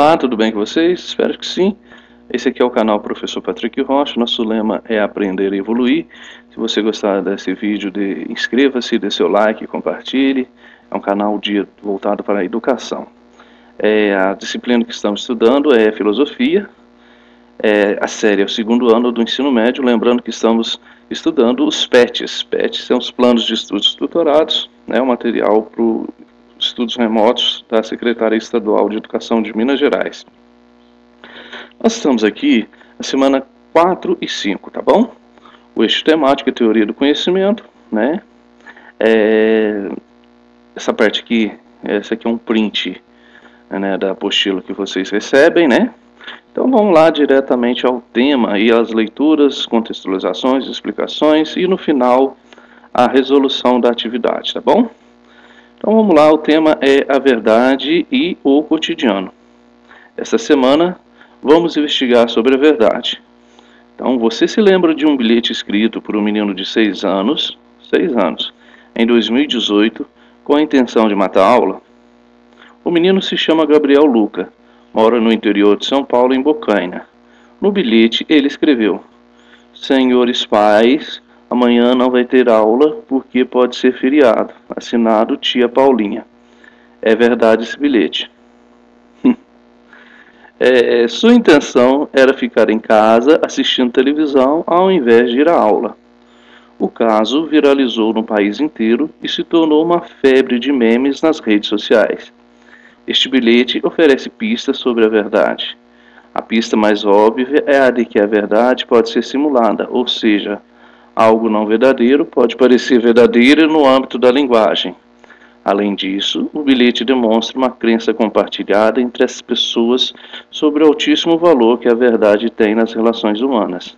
Olá, tudo bem com vocês? Espero que sim. Esse aqui é o canal Professor Patrick Rocha. Nosso lema é aprender e evoluir. Se você gostar desse vídeo, inscreva-se, dê seu like, compartilhe. É um canal voltado para a educação. A disciplina que estamos estudando é filosofia. A série é o segundo ano do ensino médio. Lembrando que estamos estudando os PETs. PETs são os planos de estudos tutorados, o material para estudos remotos da Secretaria Estadual de Educação de Minas Gerais. Nós estamos aqui na semana 4 e 5, tá bom? O eixo temático é teoria do conhecimento, né? Essa parte aqui, essa aqui é um print, né, da apostila que vocês recebem, né? Então vamos lá diretamente ao tema e às leituras, contextualizações, explicações e no final a resolução da atividade, tá bom? Então vamos lá, o tema é a verdade e o cotidiano. Esta semana vamos investigar sobre a verdade. Então você se lembra de um bilhete escrito por um menino de 6 anos, em 2018, com a intenção de matar a aula? O menino se chama Gabriel Luca, mora no interior de São Paulo, em Bocaina. No bilhete ele escreveu: Senhores pais, amanhã não vai ter aula porque pode ser feriado. Assinado Tia Paulinha. É verdade esse bilhete. Sua intenção era ficar em casa assistindo televisão ao invés de ir à aula. O caso viralizou no país inteiro e se tornou uma febre de memes nas redes sociais. Este bilhete oferece pistas sobre a verdade. A pista mais óbvia é a de que a verdade pode ser simulada, ou seja, algo não verdadeiro pode parecer verdadeiro no âmbito da linguagem. Além disso, o bilhete demonstra uma crença compartilhada entre as pessoas sobre o altíssimo valor que a verdade tem nas relações humanas.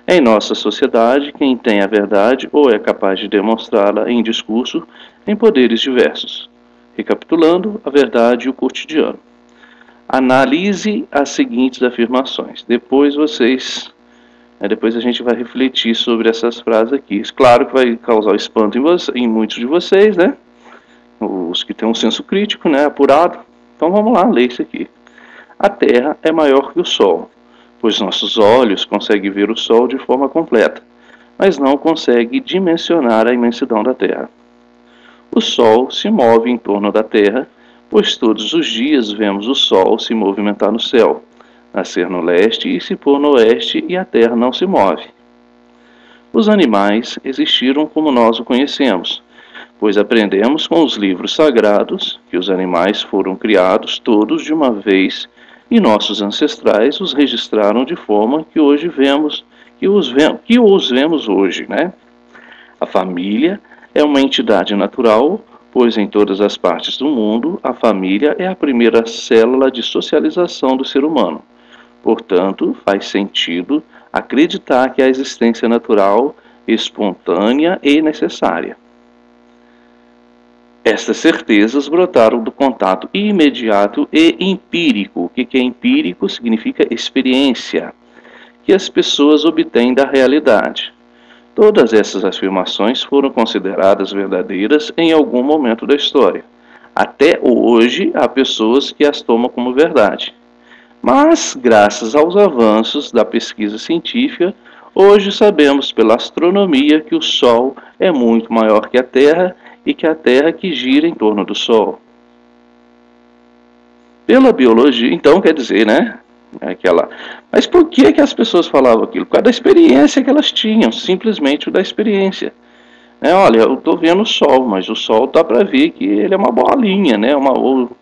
Em nossa sociedade, quem tem a verdade ou é capaz de demonstrá-la em discurso tem poderes diversos. Recapitulando, a verdade e o cotidiano. Analise as seguintes afirmações. Depois a gente vai refletir sobre essas frases aqui. Claro que vai causar espanto em muitos de vocês, né? Os que têm um senso crítico, né, apurado. Então vamos lá, ler isso aqui. A Terra é maior que o Sol, pois nossos olhos conseguem ver o Sol de forma completa, mas não conseguem dimensionar a imensidão da Terra. O Sol se move em torno da Terra, pois todos os dias vemos o Sol se movimentar no céu, nascer no leste e se pôr no oeste, e a Terra não se move. Os animais existiram como nós o conhecemos, pois aprendemos com os livros sagrados que os animais foram criados todos de uma vez e nossos ancestrais os registraram de forma que hoje os vemos hoje, né? A família é uma entidade natural, pois em todas as partes do mundo a família é a primeira célula de socialização do ser humano. Portanto, faz sentido acreditar que a existência natural, espontânea e necessária. Estas certezas brotaram do contato imediato e empírico. O que é empírico? Significa experiência, que as pessoas obtêm da realidade. Todas essas afirmações foram consideradas verdadeiras em algum momento da história. Até hoje, há pessoas que as tomam como verdade. Mas, graças aos avanços da pesquisa científica, hoje sabemos pela astronomia que o Sol é muito maior que a Terra e que a Terra que gira em torno do Sol. Pela biologia, então quer dizer, né? Mas por que as pessoas falavam aquilo? Por causa da experiência que elas tinham, simplesmente da experiência. Olha, eu estou vendo o Sol, mas o Sol dá para ver que ele é uma bolinha, né?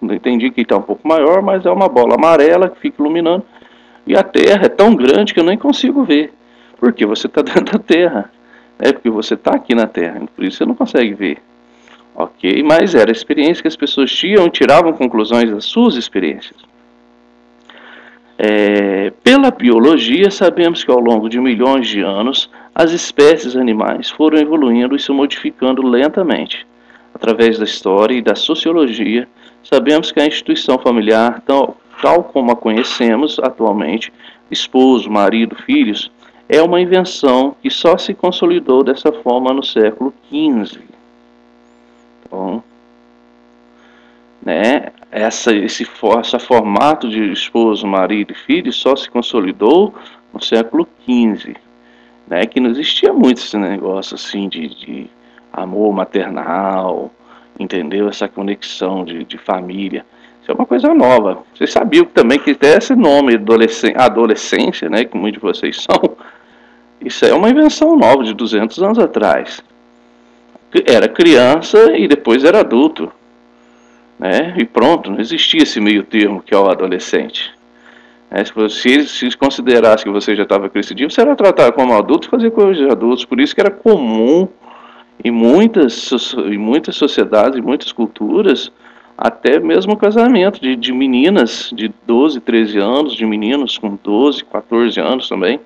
Entendi que ele está um pouco maior, mas é uma bola amarela que fica iluminando. E a Terra é tão grande que eu nem consigo ver. Porque você está dentro da Terra. Porque você está aqui na Terra, por isso você não consegue ver. Ok, mas era a experiência que as pessoas tinham e tiravam conclusões das suas experiências. Pela biologia, sabemos que ao longo de milhões de anos, as espécies animais foram evoluindo e se modificando lentamente. Através da história e da sociologia, sabemos que a instituição familiar, tal como a conhecemos atualmente, esposo, marido, filhos, é uma invenção que só se consolidou dessa forma no século XV. Bom, né? Esse formato de esposo, marido e filho só se consolidou no século XV, né? Que não existia muito esse negócio assim de amor maternal, entendeu? Essa conexão de família. Isso é uma coisa nova. Vocês sabiam também que até esse nome adolescência, né, que muitos de vocês são, isso é uma invenção nova de 200 anos atrás. Era criança e depois era adulto, né? E pronto, não existia esse meio termo que é o adolescente. Se você se considerasse que você já estava crescidinho, você era tratado como adulto e fazer coisas de adultos. Por isso que era comum em muitas sociedades, em muitas culturas, até mesmo o casamento de meninas de 12, 13 anos, de meninos com 12, 14 anos também,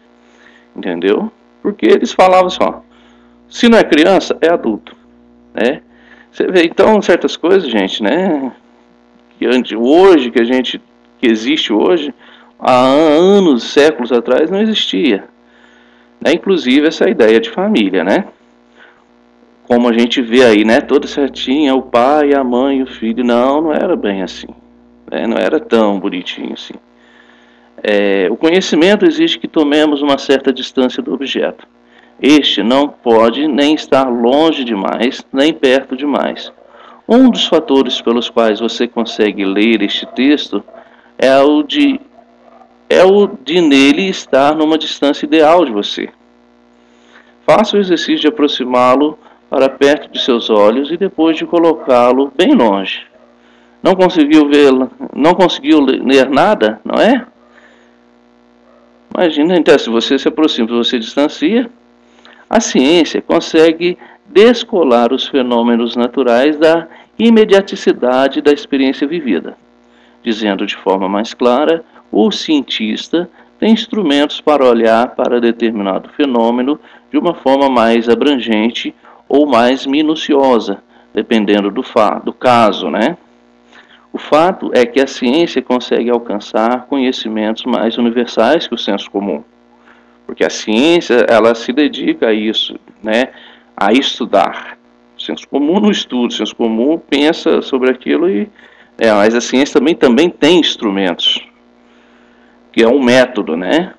entendeu? Porque eles falavam assim, ó, se não é criança, é adulto, né? Você vê, então, certas coisas, gente, né, que existe hoje, há anos, séculos atrás, não existia, né? Inclusive essa ideia de família, né? Como a gente vê aí, né, toda certinha, o pai, a mãe, o filho, não era bem assim, né? Não era tão bonitinho assim. O conhecimento exige que tomemos uma certa distância do objeto. Este não pode nem estar longe demais, nem perto demais. Um dos fatores pelos quais você consegue ler este texto é o de nele estar numa distância ideal de você. Faça o exercício de aproximá-lo para perto de seus olhos e depois de colocá-lo bem longe. Não conseguiu vê-la? Não conseguiu ler nada, não é? Imagina, então, se você se aproxima, se você distancia, a ciência consegue descolar os fenômenos naturais da imediaticidade da experiência vivida. Dizendo de forma mais clara, o cientista tem instrumentos para olhar para determinado fenômeno de uma forma mais abrangente ou mais minuciosa, dependendo do caso, né? O fato é que a ciência consegue alcançar conhecimentos mais universais que o senso comum, porque a ciência ela se dedica a isso, né? A estudar. O senso comum não estuda, o senso comum pensa sobre aquilo mas a ciência também tem instrumentos, que é um método, né?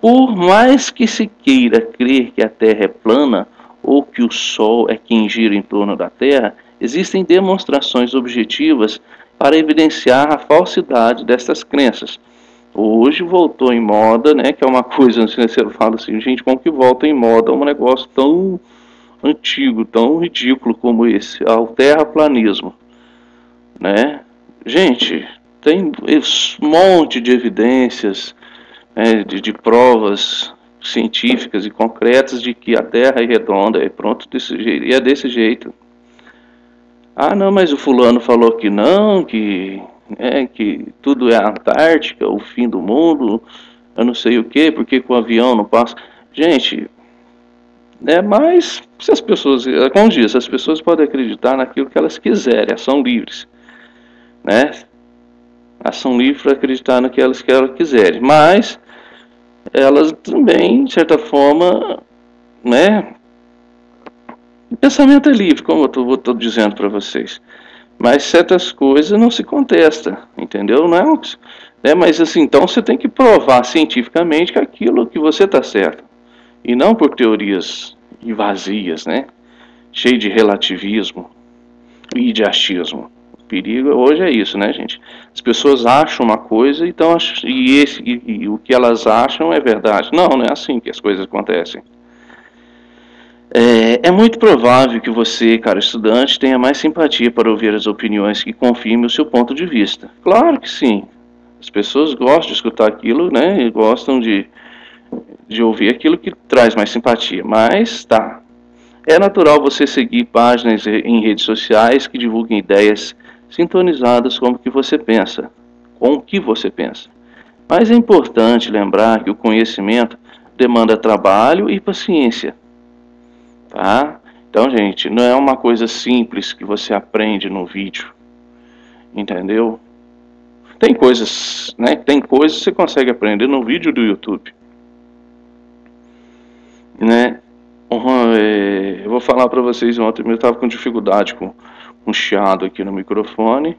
Por mais que se queira crer que a Terra é plana ou que o Sol é quem gira em torno da Terra, existem demonstrações objetivas para evidenciar a falsidade dessas crenças. Hoje voltou em moda, né? Que é uma coisa, assim, você fala assim, gente, como que volta em moda um negócio tão antigo, tão ridículo como esse, ao terraplanismo, né? Gente, tem esse monte de evidências, né, de provas científicas e concretas de que a Terra é redonda, e pronto, desse jeito, e é desse jeito. Ah, não, mas o fulano falou que não, que tudo é a Antártica, o fim do mundo, eu não sei o que, porque com o avião não passa. Gente, mas se as pessoas, como diz, as pessoas podem acreditar naquilo que elas quiserem, são livres, né? Ação livre para acreditar no que elas quiserem, mas elas também, de certa forma, né? O pensamento é livre, como eu estou dizendo para vocês, mas certas coisas não se contesta, entendeu? Não, mas assim, então você tem que provar cientificamente que aquilo que você está certo, e não por teorias vazias, né? Cheio de relativismo e de achismo. O perigo hoje é isso, né, gente? As pessoas acham uma coisa então, e o que elas acham é verdade. Não é assim que as coisas acontecem. É muito provável que você, cara estudante, tenha mais simpatia para ouvir as opiniões que confirmem o seu ponto de vista. Claro que sim. As pessoas gostam de escutar aquilo, né? E gostam de ouvir aquilo que traz mais simpatia. Mas tá. É natural você seguir páginas em redes sociais que divulguem ideias sintonizadas com o que você pensa. Com o que você pensa. Mas é importante lembrar que o conhecimento demanda trabalho e paciência. Tá? Então, gente, não é uma coisa simples que você aprende no vídeo. Entendeu? Tem coisas, né? Tem coisas que você consegue aprender no vídeo do YouTube. Né? Eu vou falar para vocês ontem, eu estava com dificuldade com um chiado aqui no microfone.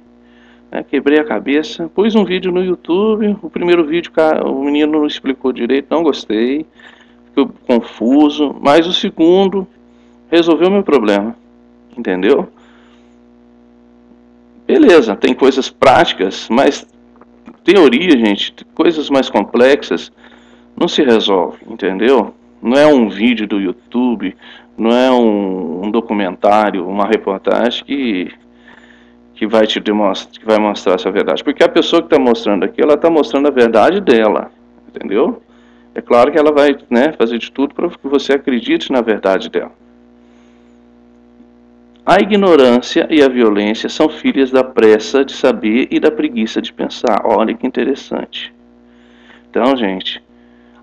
né? Quebrei a cabeça, pus um vídeo no YouTube, o primeiro vídeo o menino não explicou direito, não gostei, ficou confuso, mas o segundo resolveu meu problema, entendeu? Beleza, tem coisas práticas, mas teoria, gente, coisas mais complexas não se resolve, entendeu? Não é um vídeo do YouTube, não é um documentário, uma reportagem que vai te demonstrar, que vai mostrar essa verdade. Porque a pessoa que está mostrando aqui, ela está mostrando a verdade dela, entendeu? É claro que ela vai, né, fazer de tudo para que você acredite na verdade dela. A ignorância e a violência são filhas da pressa de saber e da preguiça de pensar. Olha que interessante. Então, gente,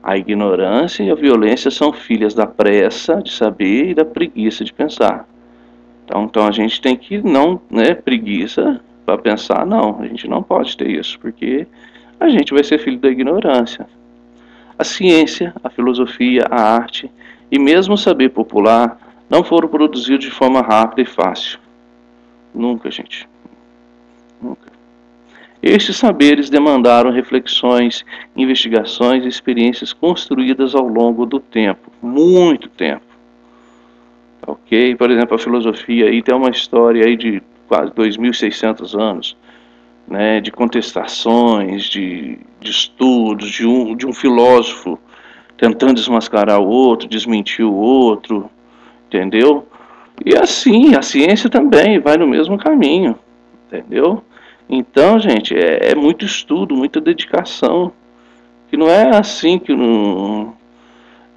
a ignorância e a violência são filhas da pressa de saber e da preguiça de pensar. Então a gente tem que não, né, preguiça para pensar, não, a gente não pode ter isso, porque a gente vai ser filho da ignorância. A ciência, a filosofia, a arte e mesmo o saber popular não foram produzidos de forma rápida e fácil. Nunca, gente. Nunca. Estes saberes demandaram reflexões, investigações e experiências construídas ao longo do tempo, muito tempo. Ok? Por exemplo, a filosofia aí tem uma história aí de quase 2.600 anos, né, de contestações, de estudos, de um filósofo tentando desmascarar o outro, desmentir o outro, entendeu? E assim, a ciência também vai no mesmo caminho, entendeu? Então, gente, é muito estudo, muita dedicação, que não é assim que não...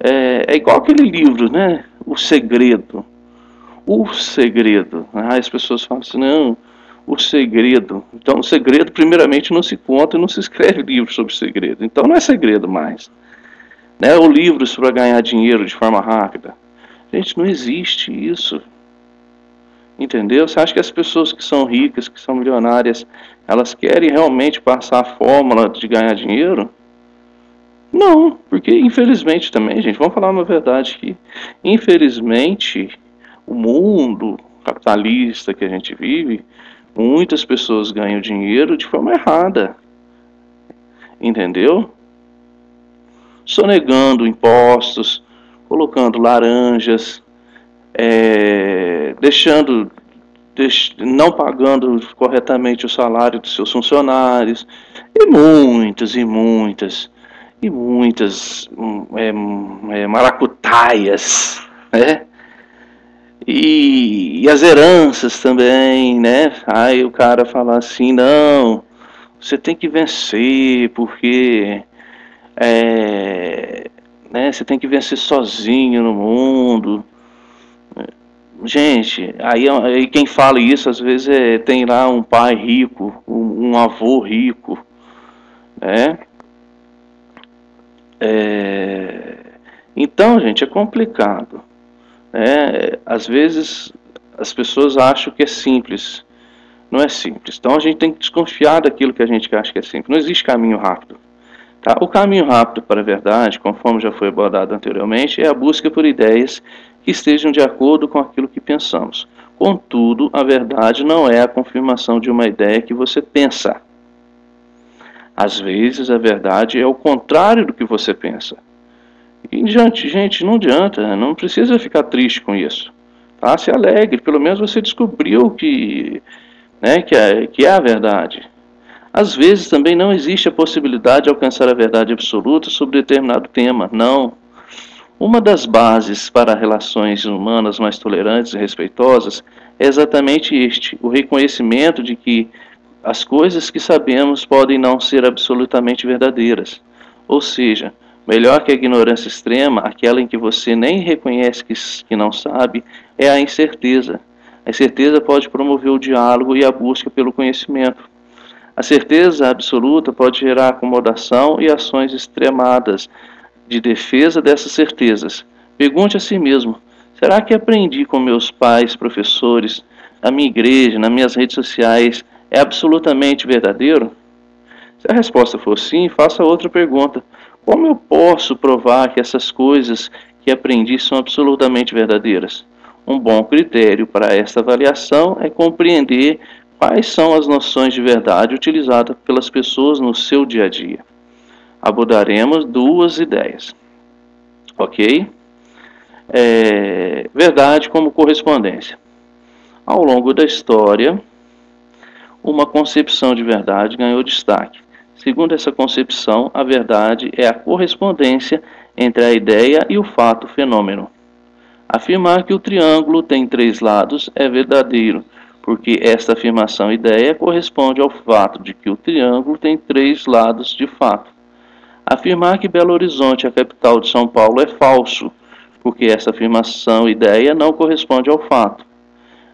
É igual aquele livro, né? O Segredo. O Segredo. As pessoas falam assim, não, o segredo. Então, o segredo, primeiramente, não se conta e não se escreve livro sobre segredo. Então, não é segredo mais. Né? Ou livros para ganhar dinheiro de forma rápida. Gente, não existe isso. Entendeu? Você acha que as pessoas que são ricas, que são milionárias, elas querem realmente passar a fórmula de ganhar dinheiro? Não, porque infelizmente também, gente, vamos falar uma verdade aqui. Infelizmente, o mundo capitalista que a gente vive, muitas pessoas ganham dinheiro de forma errada. Entendeu? Sonegando impostos, colocando laranjas, não pagando corretamente o salário dos seus funcionários, e muitas maracutaias, né? E as heranças também, né? Aí o cara fala assim, não, você tem que vencer, porque né, você tem que vencer sozinho no mundo. Gente, aí quem fala isso às vezes tem lá um pai rico, um avô rico, né? Então, gente, é complicado. Às vezes as pessoas acham que é simples, não é simples. Então a gente tem que desconfiar daquilo que a gente acha que é simples. Não existe caminho rápido. Tá? O caminho rápido para a verdade, conforme já foi abordado anteriormente, é a busca por ideias que estejam de acordo com aquilo que pensamos. Contudo, a verdade não é a confirmação de uma ideia que você pensa. Às vezes, a verdade é o contrário do que você pensa. E, gente, não adianta, não precisa ficar triste com isso. Tá? Se alegre, pelo menos você descobriu que é a verdade. Às vezes também não existe a possibilidade de alcançar a verdade absoluta sobre determinado tema, não. Uma das bases para relações humanas mais tolerantes e respeitosas é exatamente o reconhecimento de que as coisas que sabemos podem não ser absolutamente verdadeiras. Ou seja, melhor que a ignorância extrema, aquela em que você nem reconhece que não sabe, é a incerteza. A incerteza pode promover o diálogo e a busca pelo conhecimento. A certeza absoluta pode gerar acomodação e ações extremadas de defesa dessas certezas. Pergunte a si mesmo: será que aprendi com meus pais, professores, na minha igreja, nas minhas redes sociais, é absolutamente verdadeiro? Se a resposta for sim, faça outra pergunta: como eu posso provar que essas coisas que aprendi são absolutamente verdadeiras? Um bom critério para esta avaliação é compreender Quais são as noções de verdade utilizadas pelas pessoas no seu dia a dia? Abordaremos duas ideias, ok? Verdade como correspondência. Ao longo da história, uma concepção de verdade ganhou destaque. Segundo essa concepção, a verdade é a correspondência entre a ideia e o fato fenômeno. Afirmar que o triângulo tem 3 lados é verdadeiro, porque esta afirmação ideia corresponde ao fato de que o triângulo tem 3 lados de fato. Afirmar que Belo Horizonte é a capital de São Paulo é falso, porque essa afirmação ideia não corresponde ao fato.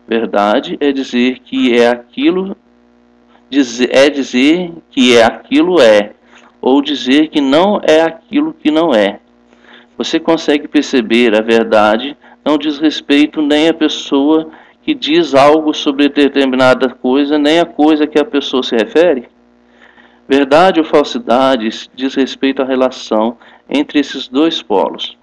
Verdade é dizer que é aquilo, dizer que é aquilo é, ou dizer que não é aquilo que não é. Você consegue perceber a verdade não diz respeito nem à pessoa que diz algo sobre determinada coisa, nem à coisa que a pessoa se refere? Verdade ou falsidade diz respeito à relação entre esses dois polos.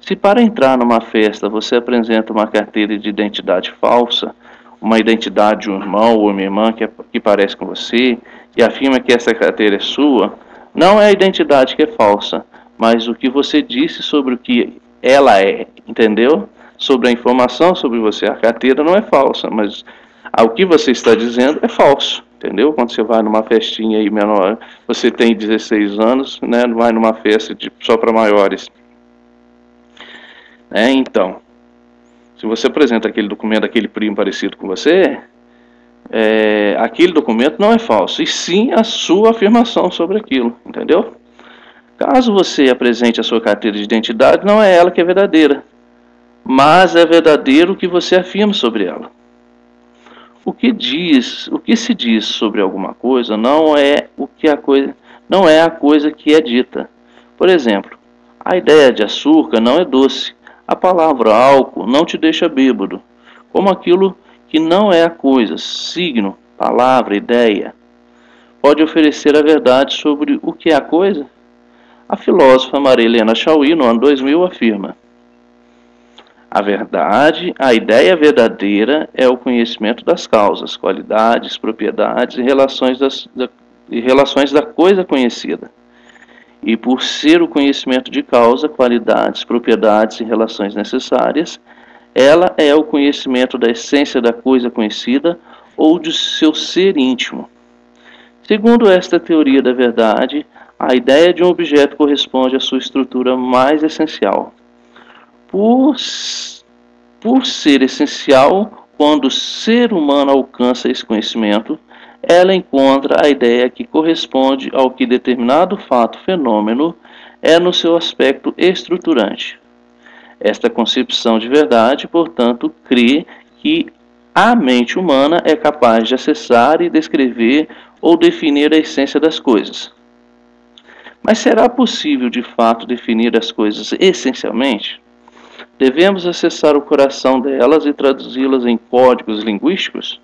Se para entrar numa festa você apresenta uma carteira de identidade falsa, uma identidade de um irmão ou uma irmã que parece com você e afirma que essa carteira é sua, não é a identidade que é falsa, mas o que você disse sobre o que ela é, entendeu? Sobre a informação sobre você. A carteira não é falsa, mas o que você está dizendo é falso, entendeu? Quando você vai numa festinha aí menor, você tem 16 anos, né? Vai numa festa só para maiores. Então, se você apresenta aquele documento daquele primo parecido com você, aquele documento não é falso, e sim a sua afirmação sobre aquilo, entendeu? Caso você apresente a sua carteira de identidade, não é ela que é verdadeira, mas é verdadeiro o que você afirma sobre ela. O que se diz sobre alguma coisa não é a coisa que é dita. Por exemplo, a ideia de açúcar não é doce. A palavra álcool não te deixa bêbado, como aquilo que não é a coisa, signo, palavra, ideia. Pode oferecer a verdade sobre o que é a coisa? A filósofa Maria Helena Chauí, no ano 2000, afirma: a ideia verdadeira é o conhecimento das causas, qualidades, propriedades e relações da coisa conhecida. E por ser o conhecimento de causa, qualidades, propriedades e relações necessárias, ela é o conhecimento da essência da coisa conhecida ou de seu ser íntimo. Segundo esta teoria da verdade, a ideia de um objeto corresponde à sua estrutura mais essencial. Por ser essencial, quando o ser humano alcança esse conhecimento, ela encontra a ideia que corresponde ao que determinado fato fenômeno é no seu aspecto estruturante. Esta concepção de verdade, portanto, crê que a mente humana é capaz de acessar e descrever ou definir a essência das coisas. Mas será possível, de fato, definir as coisas essencialmente? Devemos acessar o coração delas e traduzi-las em códigos linguísticos?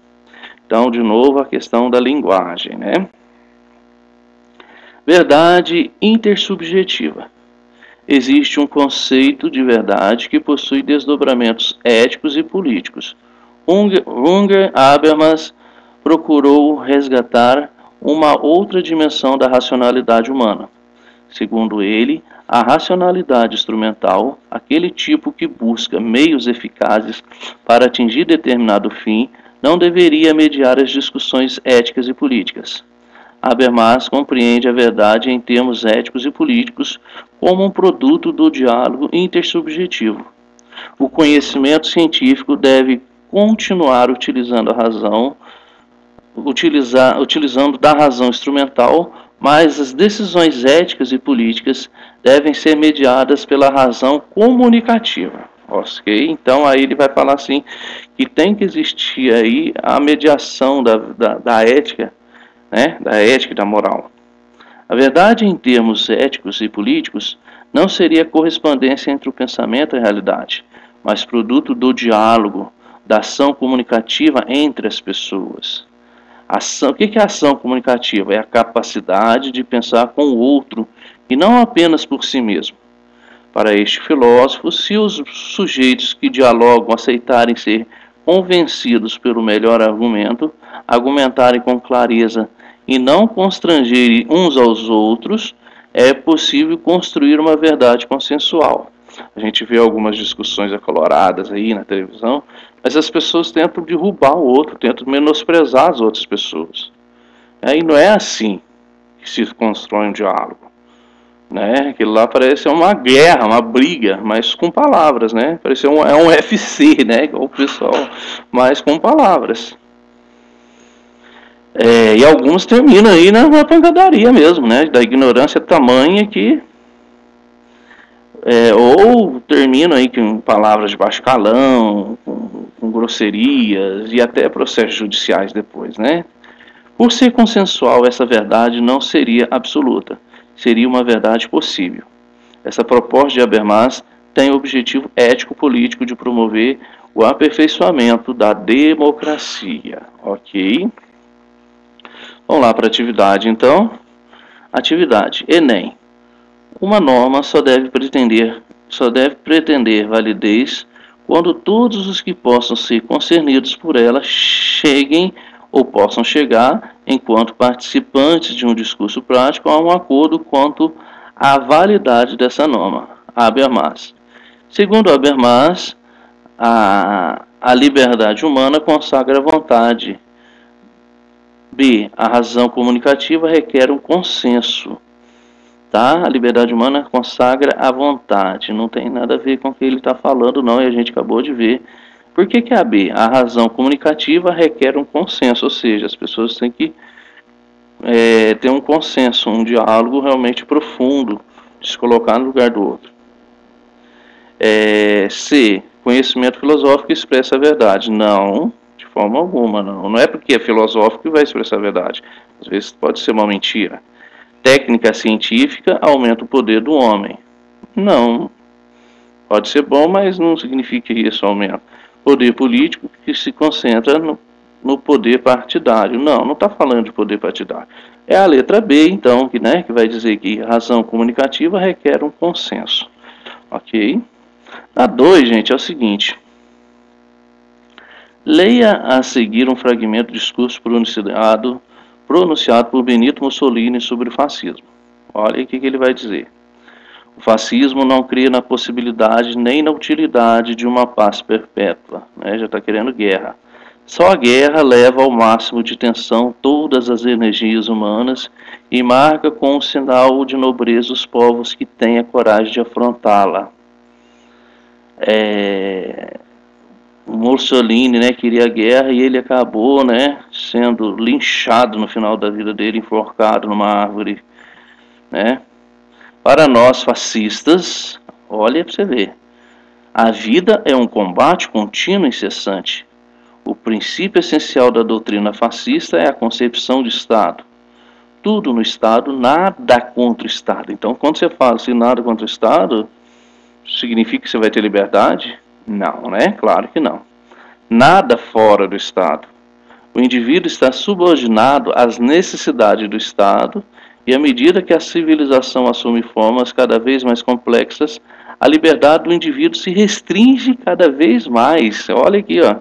Então, de novo, a questão da linguagem, né? Verdade intersubjetiva. Existe um conceito de verdade que possui desdobramentos éticos e políticos. Rutger Habermas procurou resgatar uma outra dimensão da racionalidade humana. Segundo ele, a racionalidade instrumental, aquele tipo que busca meios eficazes para atingir determinado fim, não deveria mediar as discussões éticas e políticas. Habermas compreende a verdade em termos éticos e políticos como um produto do diálogo intersubjetivo. O conhecimento científico deve continuar utilizando da razão instrumental, mas as decisões éticas e políticas devem ser mediadas pela razão comunicativa. Ok? Então aí ele vai falar assim que tem que existir aí a mediação da ética, né? Da ética e da moral. A verdade em termos éticos e políticos não seria a correspondência entre o pensamento e a realidade, mas produto do diálogo, da ação comunicativa entre as pessoas. O que é ação comunicativa? É a capacidade de pensar com o outro e não apenas por si mesmo. Para este filósofo, se os sujeitos que dialogam aceitarem ser convencidos pelo melhor argumento, argumentarem com clareza e não constrangerem uns aos outros, é possível construir uma verdade consensual. A gente vê algumas discussões acaloradas aí na televisão, mas as pessoas tentam derrubar o outro, tentam menosprezar as outras pessoas. E não é assim que se constrói um diálogo, né? Aquilo lá parece uma guerra, uma briga, mas com palavras, né? Parece um UFC, né? Igual o pessoal, mas com palavras. E alguns terminam aí na pancadaria mesmo, né? Da ignorância tamanha que ou terminam aí com palavras de baixo calão, com grosserias e até processos judiciais depois, né? Por ser consensual, essa verdade não seria absoluta, seria uma verdade possível. Essa proposta de Habermas tem o objetivo ético-político de promover o aperfeiçoamento da democracia, ok? Vamos lá para a atividade, então. Atividade, Enem. Uma norma só deve pretender validez quando todos os que possam ser concernidos por ela cheguem ou possam chegar, enquanto participantes de um discurso prático, a um acordo quanto à validade dessa norma. Habermas. Segundo Habermas, a liberdade humana consagra a vontade. B. A razão comunicativa requer um consenso. Tá? A liberdade humana consagra a vontade. Não tem nada a ver com o que ele está falando, não, e a gente acabou de ver. Por que é a B? A razão comunicativa requer um consenso, ou seja, as pessoas têm que ter um consenso, um diálogo realmente profundo, de se colocar no lugar do outro. C. Conhecimento filosófico expressa a verdade. Não, de forma alguma, não. Não é porque é filosófico que vai expressar a verdade. Às vezes pode ser uma mentira. Técnica científica aumenta o poder do homem. Não. Pode ser bom, mas não significa isso aumenta. Poder político que se concentra no poder partidário. Não está falando de poder partidário. É a letra B, então, que vai dizer que razão comunicativa requer um consenso. Ok? A 2, gente, é o seguinte. Leia a seguir um fragmento de discurso pronunciado por Benito Mussolini sobre o fascismo. Olha o que ele vai dizer. O fascismo não crê na possibilidade nem na utilidade de uma paz perpétua. Já está querendo guerra. Só a guerra leva ao máximo de tensão todas as energias humanas e marca com um sinal de nobreza os povos que têm a coragem de afrontá-la. O Mussolini, queria guerra e ele acabou, sendo linchado no final da vida dele, enforcado numa árvore, Para nós fascistas, olha para você ver, a vida é um combate contínuo e incessante. O princípio essencial da doutrina fascista é a concepção de Estado. Tudo no Estado, nada contra o Estado. Então, quando você fala assim, nada contra o Estado, significa que você vai ter liberdade? Não, Claro que não. Nada fora do Estado. O indivíduo está subordinado às necessidades do Estado e à medida que a civilização assume formas cada vez mais complexas, a liberdade do indivíduo se restringe cada vez mais. Olha aqui, ó.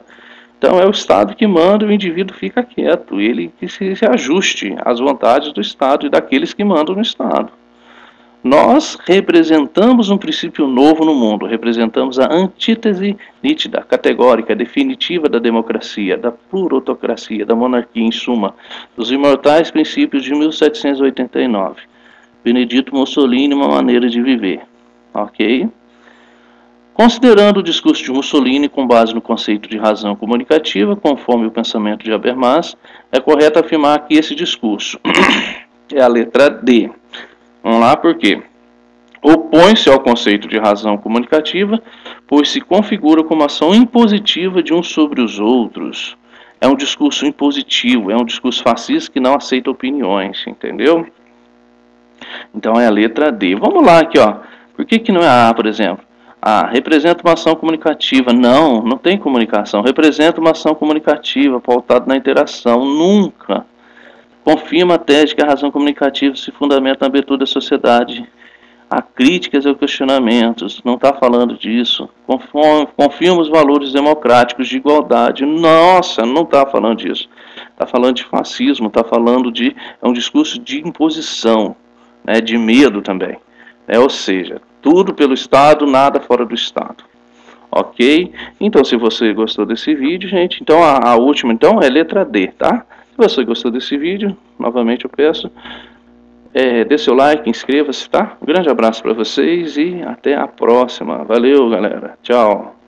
Então é o Estado que manda e o indivíduo fica quieto. Ele que se ajuste às vontades do Estado e daqueles que mandam no Estado. Nós representamos um princípio novo no mundo, representamos a antítese nítida, categórica, definitiva da democracia, da plurotocracia, da monarquia, em suma, dos imortais princípios de 1789. Benedito Mussolini, uma maneira de viver. Ok? Considerando o discurso de Mussolini com base no conceito de razão comunicativa, conforme o pensamento de Habermas, é correto afirmar que esse discurso é a letra D. Vamos lá, por quê? Opõe-se ao conceito de razão comunicativa, pois se configura como ação impositiva de uns sobre os outros. É um discurso impositivo, é um discurso fascista que não aceita opiniões, entendeu? Então é a letra D. Vamos lá aqui, ó. Por que não é a A, por exemplo? A, representa uma ação comunicativa. Não tem comunicação. Representa uma ação comunicativa pautada na interação. Nunca. Confirma a tese de que a razão comunicativa se fundamenta na abertura da sociedade a críticas e a questionamentos. Não está falando disso. Confirma os valores democráticos de igualdade. Nossa, não está falando disso. está falando de fascismo, está falando de... é um discurso de imposição, né, de medo também. Ou seja, tudo pelo Estado, nada fora do Estado. Ok? Então, se você gostou desse vídeo, gente, então a última então é letra D, tá? Se você gostou desse vídeo, novamente eu peço, dê seu like, inscreva-se, tá? Um grande abraço para vocês e até a próxima. Valeu, galera. Tchau.